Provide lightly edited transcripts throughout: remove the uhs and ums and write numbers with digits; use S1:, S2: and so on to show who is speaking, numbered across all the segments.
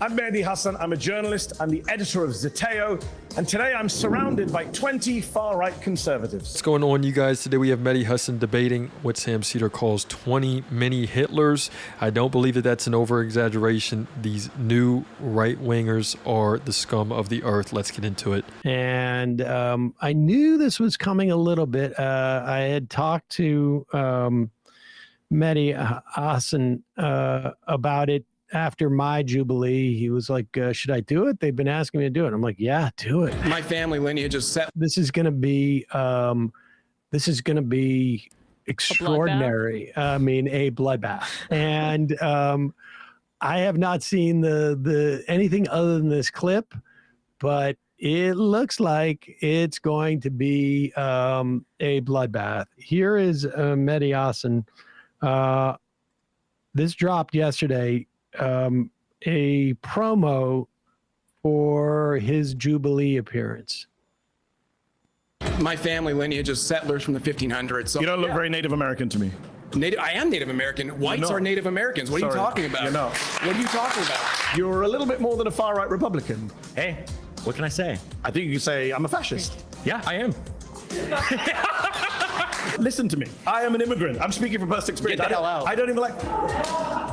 S1: I'm Mehdi Hasan. I'm a journalist. I'm the editor of Zeteo. And today I'm surrounded by 20 far-right conservatives.
S2: What's going on, you guys? Today we have Mehdi Hasan debating what Sam Seder calls 20 mini Hitlers. I don't believe that that's an over-exaggeration. These new right-wingers are the scum of the earth. Let's get into it.
S3: And I knew this was coming a little bit. I had talked to Mehdi Hasan about it after my Jubilee. He was like, should I do it? They've been asking me to do it. I'm like, yeah, do it.
S4: My family lineage is set.
S3: This is going to be extraordinary. I mean, a bloodbath. And I have not seen the anything other than this clip, but it looks like it's going to be a bloodbath. Here is Mehdi Hasan. This dropped yesterday, a promo for his Jubilee appearance.
S4: My family lineage is settlers from the 1500s. So
S1: You don't look very Native American to me.
S4: I am Native American. Whites are Native Americans. What are you talking about?
S1: You're not.
S4: What are you talking about?
S1: You're a little bit more than a far-right Republican.
S5: Hey, what can I say?
S1: I think you can say I'm a fascist.
S5: Yeah, I am.
S1: Listen to me. I am an immigrant. I'm speaking from personal experience.
S4: Get the hell out.
S1: I don't even like...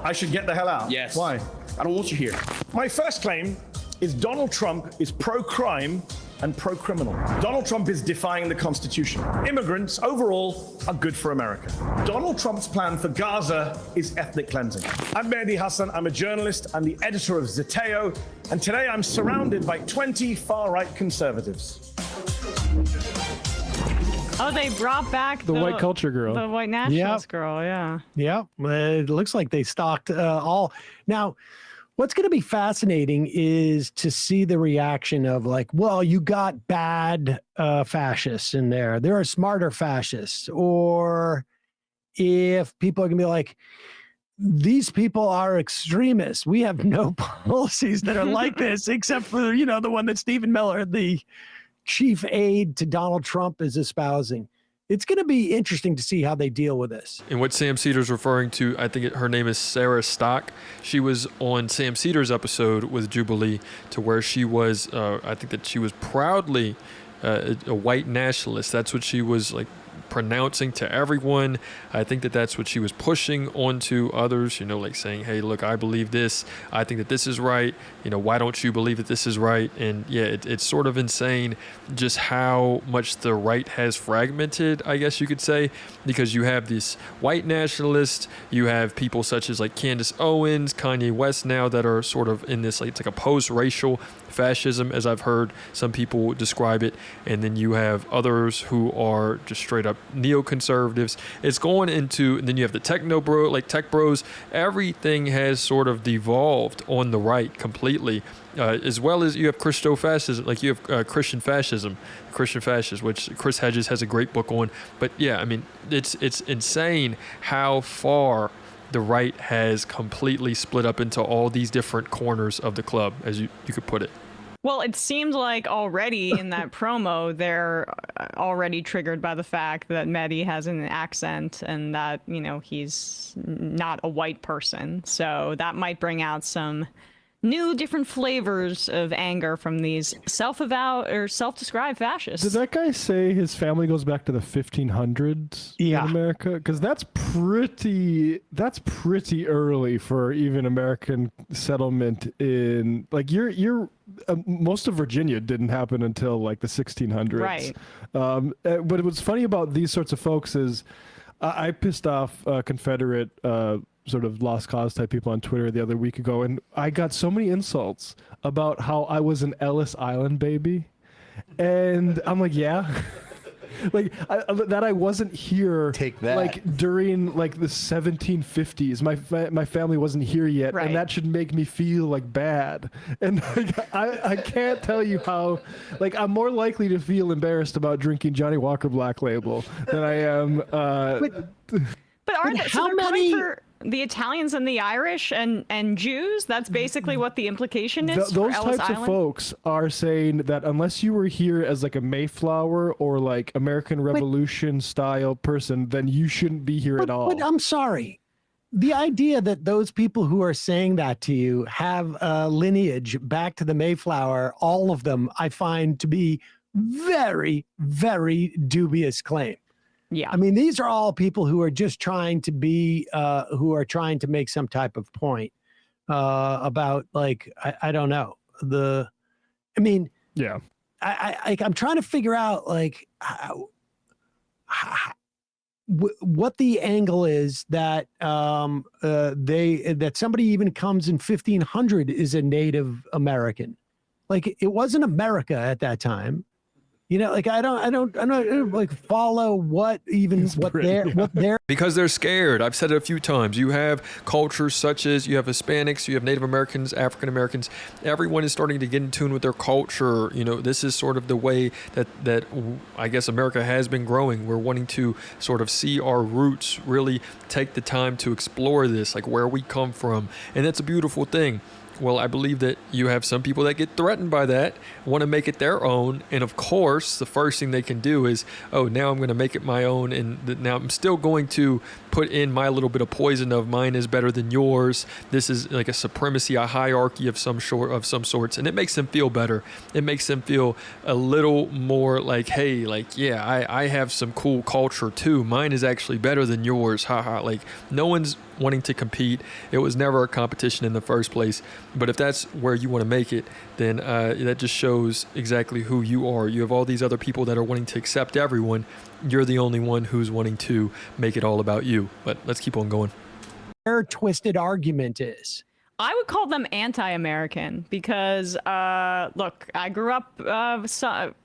S1: I should get the hell out.
S4: Yes.
S1: Why?
S4: I don't want you here.
S1: My first claim is Donald Trump is pro-crime and pro-criminal. Donald Trump is defying the Constitution. Immigrants, overall, are good for America. Donald Trump's plan for Gaza is ethnic cleansing. I'm Mehdi Hasan. I'm a journalist. I'm the editor of Zeteo. And today I'm surrounded by 20 far-right conservatives.
S6: Oh, they brought back
S7: the white culture girl.
S6: The white nationalist girl, yeah.
S3: Yeah, it looks like they stocked all. Now, what's going to be fascinating is to see the reaction of like, well, you got bad fascists in there. There are smarter fascists. Or if people are going to be like, these people are extremists. We have no policies that are like this, except for, you know, the one that Stephen Miller, the chief aide to Donald Trump, is espousing. It's going to be interesting to see how they deal with this.
S2: And what Sam Seder's referring to, I think her name is Sarah Stock. She was on Sam Seder's episode with Jubilee, to where she was, I think that she was proudly a white nationalist. That's what she was like pronouncing to everyone. I think that that's what she was pushing onto others, you know, like saying, hey, look, I believe this. I think that this is right. You know, why don't you believe that this is right? And yeah, it's sort of insane just how much the right has fragmented, I guess you could say, because you have this white nationalist, you have people such as like Candace Owens, Kanye West now, that are sort of in this, like, it's like a post-racial fascism, as I've heard some people describe it. And then you have others who are just straight up neoconservatives. It's going into, and then you have the tech bros. Everything has sort of devolved on the right completely, as well as you have Christo-fascism, like you have Christian fascism, which Chris Hedges has a great book on. But yeah, I mean, it's insane how far the right has completely split up into all these different corners of the club, as you could put it.
S6: Well, it seemed like already in that promo, they're already triggered by the fact that Mehdi has an accent and that, you know, he's not a white person. So that might bring out some new different flavors of anger from these self-avowed or self-described fascists.
S7: Did that guy say his family goes back to the 1500s in America? Because that's pretty early for even American settlement in, like, most of Virginia didn't happen until like the 1600s.
S6: Right.
S7: But what's funny about these sorts of folks is I pissed off Confederate sort of lost cause type people on Twitter the other week ago, and I got so many insults about how I was an Ellis Island baby, and I'm like, yeah. Like that I wasn't here. Take that. Like during like the 1750s, my family wasn't here yet,
S6: right.
S7: And that should make me feel like bad. And like, I can't tell you how. Like I'm more likely to feel embarrassed about drinking Johnny Walker Black Label than I am.
S6: But aren't how many? For the Italians and the Irish and Jews? That's basically what the implication is.
S7: Those
S6: for Ellis
S7: types
S6: Island?
S7: of folks are saying that unless you were here as like a Mayflower or like American Revolution style person, then you shouldn't be here at all.
S3: But I'm sorry. the idea that those people who are saying that to you have a lineage back to the Mayflower, all of them, I find to be very, very dubious claim.
S6: Yeah.
S3: I mean, these are all people who are just trying to be, who are trying to make some type of point about, like, I don't know. I mean,
S7: Yeah.
S3: I'm trying to figure out, like, what the angle is that that somebody even comes in 1500 is a Native American. Like, it wasn't America at that time. You know, like I don't like follow what they're
S2: Because they're scared. I've said it a few times. You have cultures such as you have Hispanics, you have Native Americans, African Americans. Everyone is starting to get in tune with their culture. You know, this is sort of the way that I guess America has been growing. We're wanting to sort of see our roots, really take the time to explore this, like where we come from. And that's a beautiful thing. Well, I believe that you have some people that get threatened by that, want to make it their own. And of course, the first thing they can do is, oh, now I'm going to make it my own. And now I'm still going to put in my little bit of poison of mine is better than yours. This is like a supremacy, a hierarchy of some sorts. And it makes them feel better. It makes them feel a little more like, hey, like, yeah, I have some cool culture too. Mine is actually better than yours. Haha. Like, no one's wanting to compete. It was never a competition in the first place. But if that's where you want to make it, then that just shows exactly who you are. You have all these other people that are wanting to accept everyone. You're the only one who's wanting to make it all about you. But let's keep on going.
S3: their twisted argument is.
S6: I would call them anti-American because, look, I grew up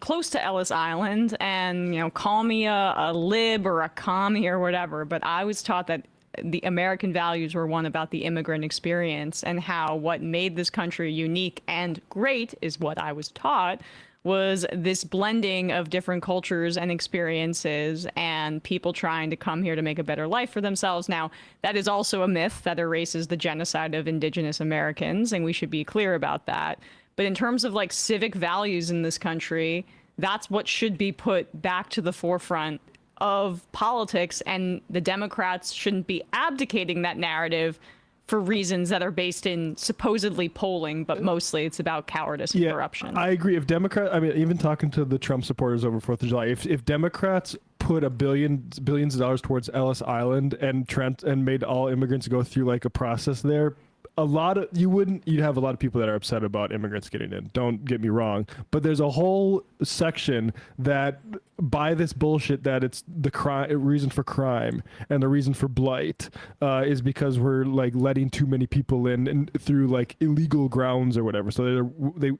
S6: close to Ellis Island, and, you know, call me a lib or a commie or whatever, but I was taught that the American values were one about the immigrant experience, and how what made this country unique and great is what I was taught was this blending of different cultures and experiences and people trying to come here to make a better life for themselves. Now, that is also a myth that erases the genocide of indigenous Americans, and we should be clear about that. But in terms of like civic values in this country, that's what should be put back to the forefront of politics, and the Democrats shouldn't be abdicating that narrative for reasons that are based in supposedly polling, but mostly it's about cowardice and corruption.
S7: I agree. If even talking to the Trump supporters over 4th of July, if Democrats put billions of dollars towards Ellis Island and made all immigrants go through like a process there, you'd have a lot of people that are upset about immigrants getting in. Don't get me wrong, but there's a whole section that buy this bullshit that it's the reason for crime and the reason for blight is because we're like letting too many people in and through like illegal grounds or whatever. So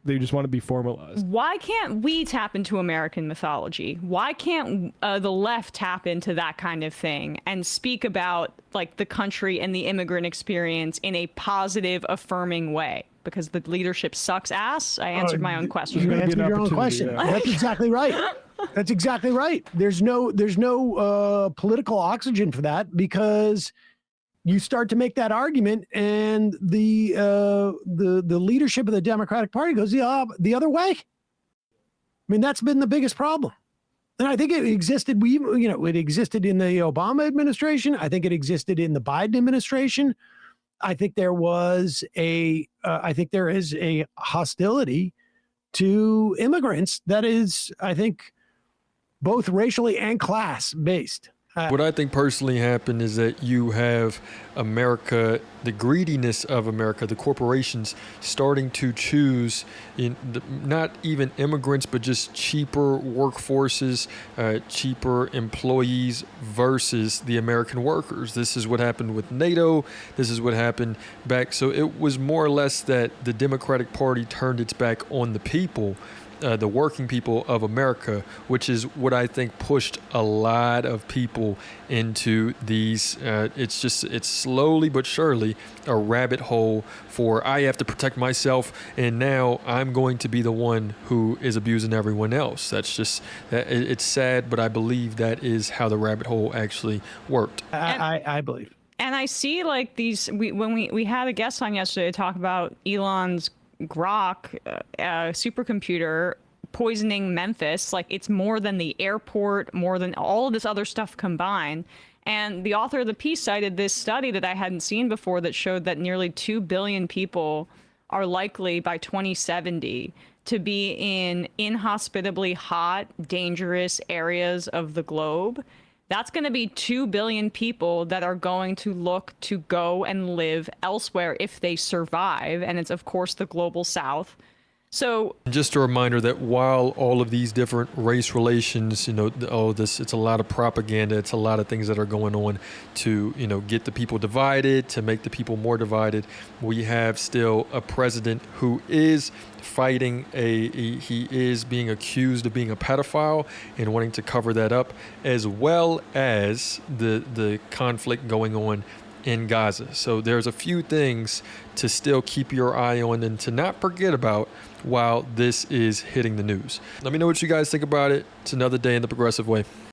S7: they just want to be formalized.
S6: Why can't we tap into American mythology? Why can't the left tap into that kind of thing and speak about like the country and the immigrant experience in a positive, affirming way? Because the leadership sucks ass. I answered my own question.
S3: You answered your own question.
S7: Yeah.
S3: That's exactly right. That's exactly right. There's no political oxygen for that, because you start to make that argument, and the leadership of the Democratic Party goes the other way. I mean, that's been the biggest problem. And I think it existed. It existed in the Obama administration. I think it existed in the Biden administration. I think there is a hostility to immigrants that is, I think, both racially and class based.
S2: What I think personally happened is that you have America, the greediness of America, the corporations starting to choose not even immigrants, but just cheaper workforces, cheaper employees versus the American workers. This is what happened with NATO. This is what happened back. So it was more or less that the Democratic Party turned its back on the people, the working people of America, which is what I think pushed a lot of people into these, it's slowly but surely a rabbit hole for I have to protect myself, and now I'm going to be the one who is abusing everyone else. That's just, it's sad, but I believe that is how the rabbit hole actually worked.
S3: I believe.
S6: And I see like these, when we had a guest on yesterday to talk about Elon's Grok supercomputer poisoning Memphis. Like, it's more than the airport, more than all of this other stuff combined. And the author of the piece cited this study that I hadn't seen before that showed that nearly 2 billion people are likely by 2070 to be in inhospitably hot, dangerous areas of the globe. That's going to be 2 billion people that are going to look to go and live elsewhere if they survive. And it's, of course, the global south. So
S2: just a reminder that while all of these different race relations, it's a lot of propaganda. It's a lot of things that are going on to, get the people divided, to make the people more divided. We have still a president who is fighting he is being accused of being a pedophile and wanting to cover that up, as well as the conflict going on in Gaza. So there's a few things to still keep your eye on and to not forget about while this is hitting the news. Let me know what you guys think about it. It's another day in the progressive way.